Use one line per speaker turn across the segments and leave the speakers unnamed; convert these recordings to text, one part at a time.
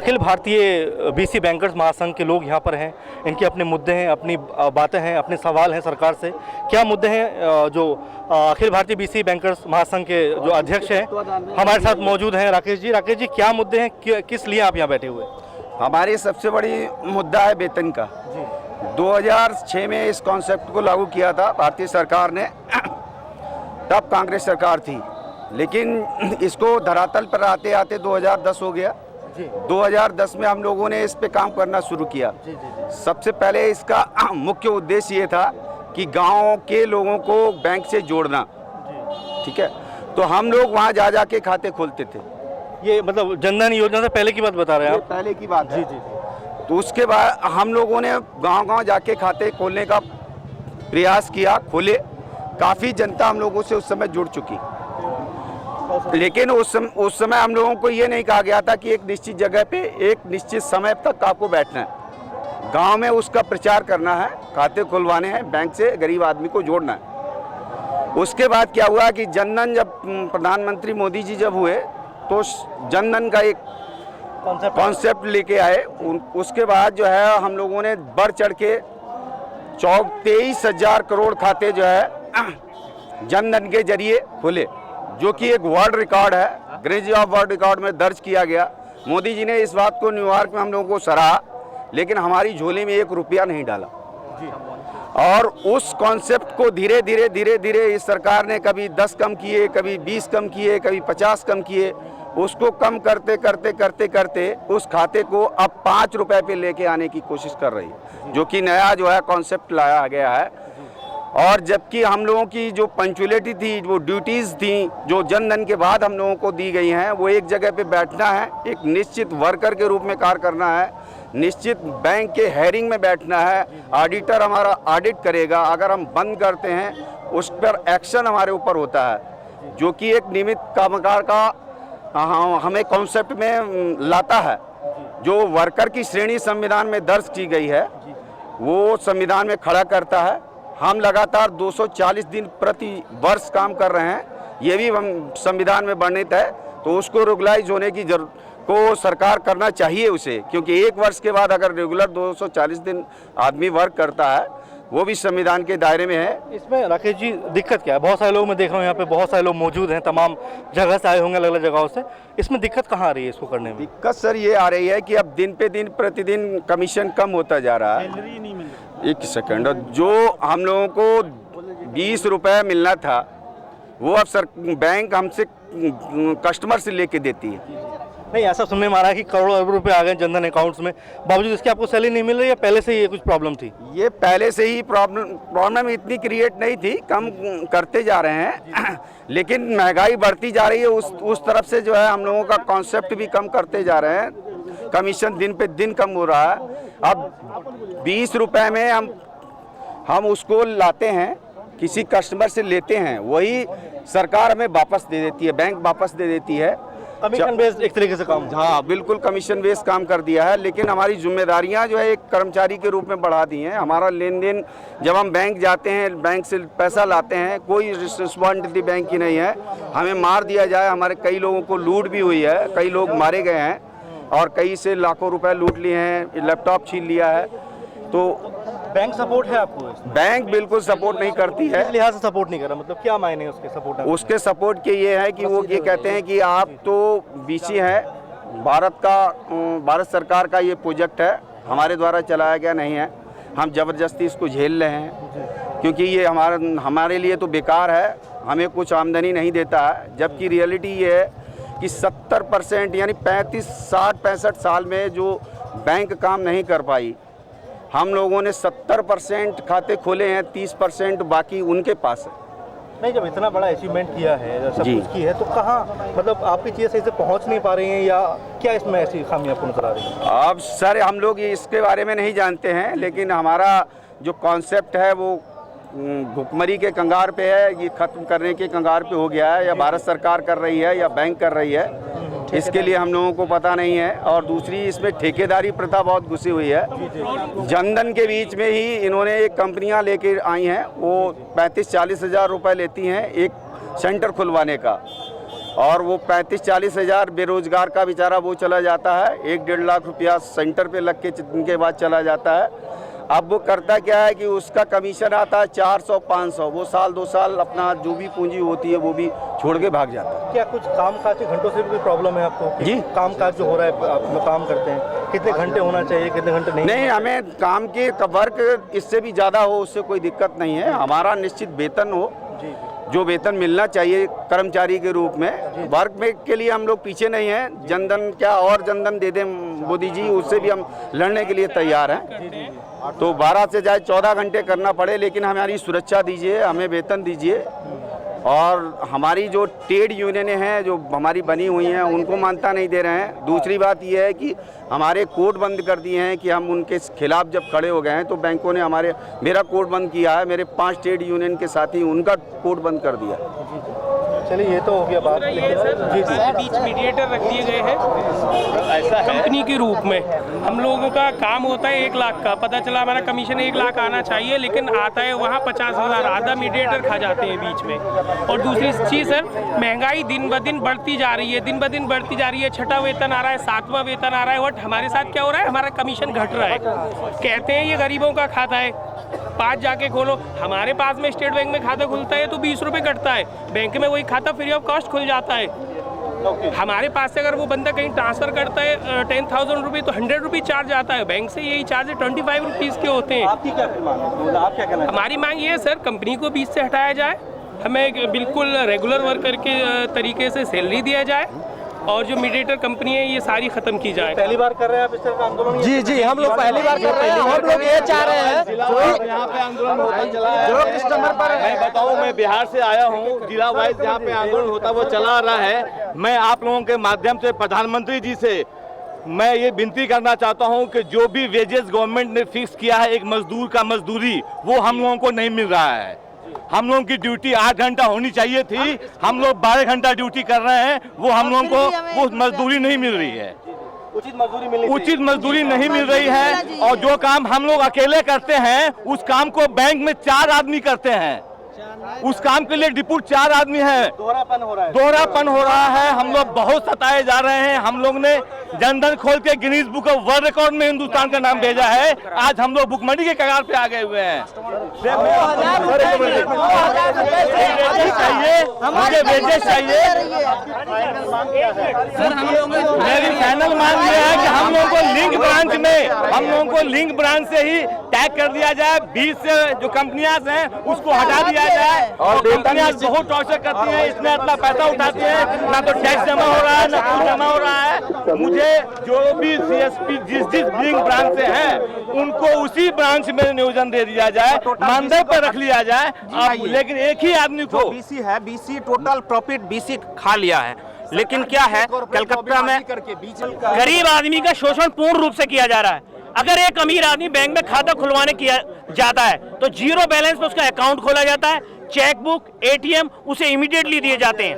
Akhil Bharatiya BC bankers महासंघ के लोग यहाँ पर हैं। इनके अपने मुद्दे हैं, अपनी बातें हैं, अपने सवाल हैं सरकार से। क्या मुद्दे हैं? जो अखिल भारतीय बीसी बैंकर्स महासंघ के जो अध्यक्ष हैं हमारे साथ मौजूद हैं, राकेश जी। राकेश जी, क्या मुद्दे हैं, किस लिए आप यहाँ बैठे हुए?
हमारी सबसे बड़ी मुद्दा है वेतन का। 2006 में इस कॉन्सेप्ट को लागू किया था भारतीय सरकार ने, तब कांग्रेस सरकार थी, लेकिन इसको धरातल पर आते आते 2010 हो गया। 2010 में हम लोगों ने इस पे काम करना शुरू किया। सबसे पहले इसका मुख्य उद्देश्य ये था कि गांव के लोगों को बैंक से जोड़ना। ठीक है, तो हम लोग वहां जा जा के खाते खोलते थे।
ये मतलब जनधन योजना से पहले की बात बता रहे हैं आप?
पहले की बात है। जी। तो उसके बाद हम लोगों ने गांव-गांव जाके खाते खोलने का प्रयास किया, खोले। काफ़ी जनता हम लोगों से उस समय जुड़ चुकी, लेकिन उस समय हम लोगों को ये नहीं कहा गया था कि एक निश्चित जगह पे एक निश्चित समय तक आपको बैठना है, गांव में उसका प्रचार करना है, खाते खुलवाने हैं, बैंक से गरीब आदमी को जोड़ना है। उसके बाद क्या हुआ कि जनधन, जब प्रधानमंत्री मोदी जी जब हुए तो जनधन का एक कॉन्सेप्ट लेके आए। उसके बाद जो है हम लोगों ने बढ़ चढ़ के 23,000 करोड़ खाते जो है जनधन के जरिए खुले, जो कि एक वर्ल्ड रिकॉर्ड है, गिनीज ऑफ वर्ल्ड रिकॉर्ड में दर्ज किया गया। मोदी जी ने इस बात को न्यूयॉर्क में हम लोगों को सराहा, लेकिन हमारी झोली में 1 रुपया नहीं डाला। और उस कॉन्सेप्ट को धीरे धीरे इस सरकार ने कभी 10 कम किए, कभी 20 कम किए, कभी 50 कम किए। उसको कम करते उस खाते को अब 5 रुपए पे लेके आने की कोशिश कर रही है, जो कि नया जो है कॉन्सेप्ट लाया गया है। और जबकि हम लोगों की जो पंक्चुअलिटी थी, वो ड्यूटीज़ थी जो जनधन के बाद हम लोगों को दी गई हैं, वो एक जगह पे बैठना है, एक निश्चित वर्कर के रूप में कार्य करना है, निश्चित बैंक के हेयरिंग में बैठना है, ऑडिटर हमारा ऑडिट करेगा, अगर हम बंद करते हैं उस पर एक्शन हमारे ऊपर होता है, जो कि एक नियमित कामगार का हमें कॉन्सेप्ट में लाता है। जो वर्कर की श्रेणी संविधान में दर्ज की गई है वो संविधान में खड़ा करता है। हम लगातार 240 दिन प्रति वर्ष काम कर रहे हैं, ये भी हम संविधान में वर्णित है, तो उसको रेगुलाइज होने की को सरकार करना चाहिए उसे, क्योंकि 1 वर्ष के बाद अगर रेगुलर 240 दिन आदमी वर्क करता है, वो भी संविधान के दायरे में है।
इसमें राकेश जी दिक्कत क्या है? बहुत सारे लोग मैं देख रहा हूँ यहाँ पे, बहुत सारे लोग मौजूद हैं, तमाम जगह से आए होंगे, अलग अलग जगहों से। इसमें दिक्कत कहाँ आ रही है इसको करने में?
दिक्कत सर ये आ रही है कि अब दिन पे दिन प्रतिदिन कमीशन कम होता जा रहा है। एक सेकंड, जो हम लोगों को 20 रुपये मिलना था वो अब बैंक हमसे कस्टमर से लेके देती है।
नहीं, ऐसा सुनने में आ रहा है कि करोड़ों अरबों रुपए आ गए जनधन अकाउंट्स में, बावजूद इसके आपको सैलरी नहीं मिल रही है? पहले से ही ये कुछ प्रॉब्लम थी?
ये पहले से ही प्रॉब्लम इतनी क्रिएट नहीं थी, कम करते जा रहे हैं, लेकिन महंगाई बढ़ती जा रही है, उस तरफ से जो है हम लोगों का कॉन्सेप्ट भी कम करते जा रहे हैं, कमीशन दिन पे दिन कम हो रहा है। अब 20 रुपये में हम उसको लाते हैं, किसी कस्टमर से लेते हैं, वही सरकार हमें वापस दे देती है, बैंक वापस दे देती है।
कमीशन बेस्ड एक तरीके से काम?
हाँ, बिल्कुल कमीशन बेस्ड काम कर दिया है, लेकिन हमारी जिम्मेदारियां जो है एक कर्मचारी के रूप में बढ़ा दी हैं। हमारा लेन देन, जब हम बैंक जाते हैं, बैंक से पैसा लाते हैं, कोई रिस्पॉन्सिबिलिटी बैंक की नहीं है। हमें मार दिया जाए, हमारे कई लोगों को लूट भी हुई है, कई लोग मारे गए हैं और कई से लाखों रुपए लूट लिए हैं, लैपटॉप छीन लिया है। तो
बैंक सपोर्ट है आपको इसमें?
बैंक बिल्कुल सपोर्ट नहीं करती है।
किस लिहाज से सपोर्ट नहीं कर रहा? मतलब क्या मायने उसके सपोर्ट?
उसके सपोर्ट के ये है कि वो ये कहते हैं कि आप तो बीसी हैं, भारत सरकार का ये प्रोजेक्ट है, हमारे द्वारा चलाया गया नहीं है, हम ज़बरदस्ती इसको झेल रहे हैं, क्योंकि ये हमारे लिए तो बेकार है, हमें कुछ आमदनी नहीं देता है। जबकि रियलिटी ये है कि 70% यानी 35, 60, 65 साल में जो बैंक काम नहीं कर पाई, हम लोगों ने 70% खाते खोले हैं, 30% बाकी उनके पास है।
नहीं, जब इतना बड़ा अचीवमेंट किया है, सब कुछ की है, तो कहाँ मतलब आपकी चीज़ें सही से पहुँच नहीं पा रही हैं, या क्या इसमें ऐसी खामी आपको नजर आ रही है?
अब सर हम लोग इसके बारे में नहीं जानते हैं, लेकिन हमारा जो कॉन्सेप्ट है वो भुखमरी के कंगार पे है, ये ख़त्म करने के कंगार पे हो गया है। या भारत सरकार कर रही है या बैंक कर रही है, इसके लिए हम लोगों को पता नहीं है। और दूसरी, इसमें ठेकेदारी प्रथा बहुत घुसी हुई है। जनधन के बीच में ही इन्होंने एक कंपनियां लेकर आई हैं, वो 35-40 हज़ार रुपये लेती हैं एक सेंटर खुलवाने का। और वो 35-40 हज़ार बेरोजगार का बेचारा वो चला जाता है, 1-1.5 लाख रुपया सेंटर पे लग के जितने बाद चला जाता है। अब वो करता क्या है कि उसका कमीशन आता है 400-500, वो साल 2 साल अपना जो भी पूंजी होती है वो भी छोड़ के भाग जाता है।
क्या कुछ काम काज के घंटों से भी कोई प्रॉब्लम है आपको?
जी,
काम काज जो हो रहा है, आप लोग काम करते हैं, कितने घंटे होना चाहिए, कितने घंटे नहीं?
हमें काम के वर्क इससे भी ज़्यादा हो उससे कोई दिक्कत नहीं है। हमारा निश्चित वेतन हो, जो वेतन मिलना चाहिए कर्मचारी के रूप में। वर्क में के लिए हम लोग पीछे नहीं हैं। जनधन क्या और जनधन दे दें मोदी जी, उससे भी हम लड़ने के लिए तैयार हैं। तो 12 से चाहे 14 घंटे करना पड़े, लेकिन हमारी सुरक्षा दीजिए, हमें वेतन दीजिए। और हमारी जो ट्रेड यूनियनें हैं जो हमारी बनी हुई हैं उनको मान्यता नहीं दे रहे हैं। दूसरी बात यह है कि हमारे कोर्ट बंद कर दिए हैं कि हम उनके खिलाफ जब खड़े हो गए हैं तो बैंकों ने मेरा कोर्ट बंद किया है, मेरे 5 ट्रेड यूनियन के साथी उनका कोर्ट बंद कर दिया।
चलिए ये तो हो गया बात।
जी बीच मीडिएटर रख दिए गए हैं ऐसा कंपनी के रूप में। हम लोगों का काम होता है 1 लाख का, पता चला हमारा कमीशन 1 लाख आना चाहिए लेकिन आता है वहाँ 50,000, आधा मीडिएटर खा जाते हैं बीच में। और दूसरी चीज़ सर, महंगाई दिन ब दिन बढ़ती जा रही है, दिन ब दिन बढ़ती जा रही है। 6वां वेतन आ रहा है, 7वां वेतन आ रहा है, बट हमारे साथ क्या हो रहा है, हमारा कमीशन घट रहा है। कहते हैं ये गरीबों का खाता है, 5 जाके खोलो। हमारे पास में स्टेट बैंक में खाता खुलता है तो 20 रुपये कटता है, बैंक में वही खाता फ्री ऑफ कॉस्ट खुल जाता है। हमारे पास से अगर वो बंदा कहीं ट्रांसफर करता है 10,000 रुपये तो 100 रुपये चार्ज आता है, बैंक से यही चार्ज 25 रुपीज़ के होते हैं।
आपकी क्या मांग है? आप क्या कहना?
हमारी मांग ये है सर, कंपनी को बीच से हटाया जाए, हमें बिल्कुल रेगुलर वर्कर के तरीके से सैलरी दिया जाए और जो मीडिएटर कंपनी है ये सारी खत्म की जाए।
पहली बार कर रहे हैं आप इस तरह का आंदोलन?
जी हम लोग पहली बार कर रहे हैं। हम लोग ये चाह रहे हैं
यहाँ पे आंदोलन होता चला है।
जो कस्टमर पर
मैं बताऊं, मैं बिहार से आया हूँ, जिला वाइज यहाँ पे आंदोलन होता वो चला रहा है। मैं आप लोगों के माध्यम से प्रधानमंत्री जी से मैं ये विनती करना चाहता हूँ कि जो भी वेजेस गवर्नमेंट ने फिक्स किया है एक मजदूर का मजदूरी, वो हम लोगों को नहीं मिल रहा है। हम लोगों की ड्यूटी 8 घंटा होनी चाहिए थी, हम लोग 12 घंटा ड्यूटी कर रहे हैं, वो हम लोगों को वो मजदूरी नहीं मिल रही है।
उचित मजदूरी
नहीं मिल रही है। और जो काम हम लोग अकेले करते हैं उस काम को बैंक में 4 आदमी करते हैं। उस काम के लिए डिप्यूट 4 आदमी हैं।
दोहरापन
हो रहा है। हम लोग बहुत सताए जा रहे हैं। हम लोग ने जनधन खोल के Guinness book of world record में हिंदुस्तान का नाम भेजा है। आज हम लोग भुखमरी के कगार पे आ गए हुए हैं। मुझे वेजेस चाहिए। मेरी फाइनल मांग ये है कि हम लोगों को लिंक ब्रांच से ही टैग कर दिया जाए। 20 से जो कंपनियां हैं उसको हटा दिया जाए। और कंपनियां बहुत टॉर्चर करती हैं, इसमें इतना पैसा उठाती हैं, ना तो टैक्स जमा हो रहा है ना कुछ जमा हो रहा है। मुझे जो भी CSP जिस लिंक ब्रांच से हैं उनको उसी ब्रांच में नियोजन दे दिया जाए, मानदेय पर रख लिया जाए। लेकिन एक ही आदमी को
BC है, BC टोटल प्रॉफिट BC खा लिया है। लेकिन क्या है, कलकत्ता में
गरीब आदमी का शोषण पूर्ण रूप से किया जा रहा है। अगर एक अमीर आदमी बैंक में खाता खुलवाने किया जाता है तो 0 बैलेंस पे उसका अकाउंट खोला जाता है, चेक बुक, ATM उसे इमीडिएटली दिए जाते हैं,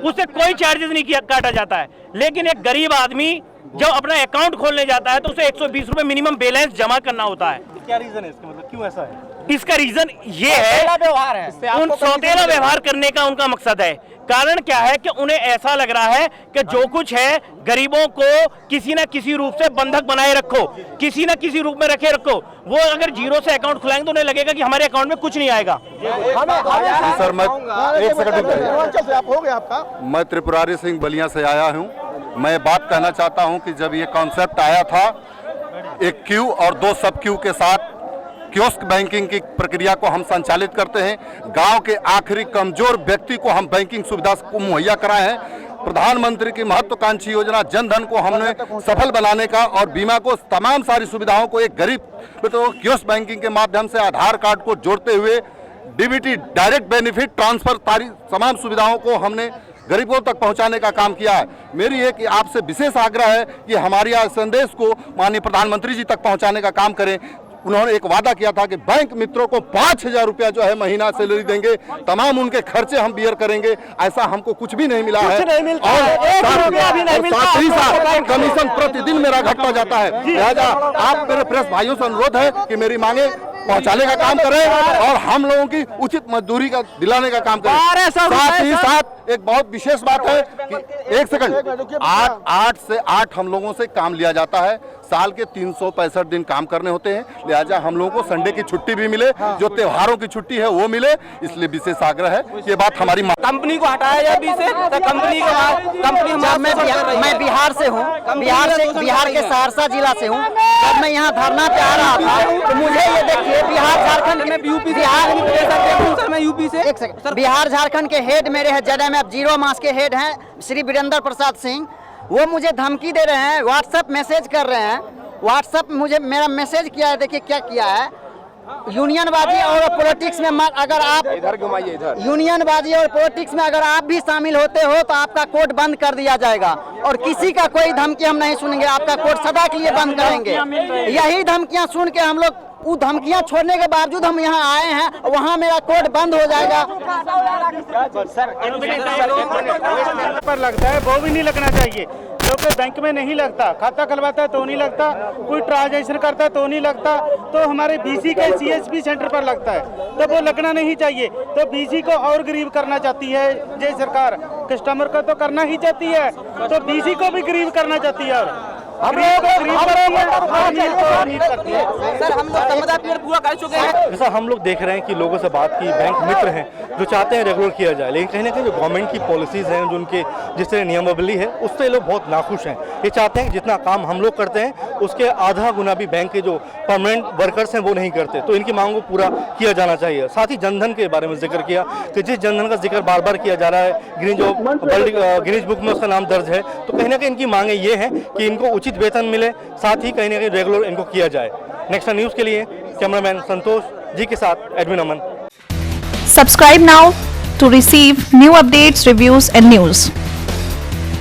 उससे कोई चार्जेस नहीं काटा जाता है। लेकिन एक गरीब आदमी जब अपना अकाउंट खोलने जाता है तो उसे 120 रुपए मिनिमम बैलेंस जमा करना होता है।
क्या रीजन है इसका, मतलब क्यों ऐसा है?
इसका रीजन ये है,
व्यवहार है,
उन सौतेला व्यवहार करने का उनका मकसद है। कारण क्या है कि उन्हें ऐसा लग रहा है कि जो कुछ है गरीबों को किसी ना किसी रूप से बंधक बनाए रखो, किसी ना किसी रूप में रखे रखो। वो अगर 0 से अकाउंट खुलाएंगे तो उन्हें लगेगा कि हमारे अकाउंट में कुछ नहीं आएगा।
सर मैं एक सेकंड, मैं त्रिपुरारी सिंह बलिया से आया हूँ। मैं बात कहना चाहता हूँ कि जब ये कॉन्सेप्ट आया था एक क्यू और 2 सब क्यू के साथ कियोस्क बैंकिंग की प्रक्रिया को हम संचालित करते हैं, गांव के आखिरी कमजोर व्यक्ति को हम बैंकिंग सुविधा को मुहैया कराए हैं। प्रधानमंत्री की महत्वाकांक्षी योजना जनधन को हमने सफल बनाने का और बीमा को तमाम सारी सुविधाओं को एक गरीब तो कियोस्क बैंकिंग के माध्यम से आधार कार्ड को जोड़ते हुए DBT डायरेक्ट बेनिफिट ट्रांसफर तमाम सुविधाओं को हमने गरीबों तक पहुंचाने का काम किया है। मेरी एक आपसे विशेष आग्रह है कि हमारे संदेश को माननीय प्रधानमंत्री जी तक पहुंचाने का काम करें। उन्होंने एक वादा किया था कि बैंक मित्रों को 5,000 रुपया जो है महीना सैलरी देंगे, तमाम उनके खर्चे हम बियर करेंगे। ऐसा हमको कुछ भी नहीं मिला है और साथ ही साथ कमीशन प्रतिदिन मेरा घटता जाता है। लिहाजा आप मेरे प्रेस भाइयों से अनुरोध है कि मेरी मांगे पहुंचाने का काम करें और हम लोगों की उचित मजदूरी का दिलाने का काम करें। साथ ही साथ एक बहुत विशेष बात है कि 1 सेकंड 8 से 8 हम लोगों से काम लिया जाता है। साल के 365 दिन काम करने होते हैं, लिहाजा हम लोगों को संडे की छुट्टी भी मिले, जो त्योहारों की छुट्टी है वो मिले, इसलिए विशेष आग्रह है। ये बात हमारी
कंपनी को हटाया जाए बीच से, तो कंपनी
मैं बिहार से हूँ, बिहार के सहरसा जिला से हूँ। जब मैं यहाँ धरना पे आ रहा था तो मुझे ये देखिए बिहार झारखंड बिहार झारखंड के हेड मेरे हैं, JMF 0 मास के हेड हैं श्री वीरेंद्र प्रसाद सिंह। वो मुझे धमकी दे रहे हैं, व्हाट्सएप मैसेज कर रहे हैं। व्हाट्सएप मुझे मेरा मैसेज किया है, देखिए क्या किया है। यूनियनबाजी और पॉलिटिक्स में अगर आप यूनियनबाजी और पॉलिटिक्स में अगर आप भी शामिल होते हो तो आपका कोर्ट बंद कर दिया जाएगा और किसी का कोई धमकी हम नहीं सुनेंगे, आपका कोर्ट सदा के लिए बंद करेंगे। यही धमकियां सुन के हम लोग, वो धमकियां छोड़ने के बावजूद हम यहाँ आए हैं, वहाँ मेरा कोर्ट बंद हो जाएगा।
पर लगता है वो भी नहीं लगना चाहिए, क्योंकि बैंक में नहीं लगता, खाता खुलवाता है तो नहीं लगता, कोई ट्रांजैक्शन करता है तो नहीं लगता, तो हमारे बीसी के CSP सेंटर पर लगता है, तो वो लगना नहीं चाहिए। तो बीसी को और गरीब करना चाहती है ये सरकार, कस्टमर को तो करना ही चाहती है, तो बीसी को भी गरीब करना चाहती है। और
सर हम लोग समझा पीरियड पूरा कर चुके हैं।
जैसा हम लोग देख रहे हैं कि लोगों से बात की, बैंक मित्र हैं जो चाहते हैं रेगुलर किया जाए, लेकिन कहीं ना कहीं जो गवर्नमेंट की पॉलिसीज़ हैं, जो उनके जिस तरह नियमावली है, उससे लोग बहुत नाखुश हैं। ये चाहते हैं कि जितना काम हम लोग करते हैं उसके आधा गुना भी बैंक के जो परमानेंट वर्कर्स हैं वो नहीं करते, तो इनकी मांग को पूरा किया जाना चाहिए। साथ ही जनधन के बारे में जिक्र किया कि जिस जनधन का जिक्र बार बार किया जा रहा है, गिनीज बुक में उसका नाम दर्ज है, तो कहीं ना कहीं इनकी मांगे ये हैं कि इनको उचित वेतन मिले, साथ ही कहीं ना कहीं रेगुलर इनको किया जाए। नेक्स्ट न्यूज़ के लिए कैमरामैन संतोष जी के साथ admin Aman.
Subscribe now to receive new updates, reviews and news.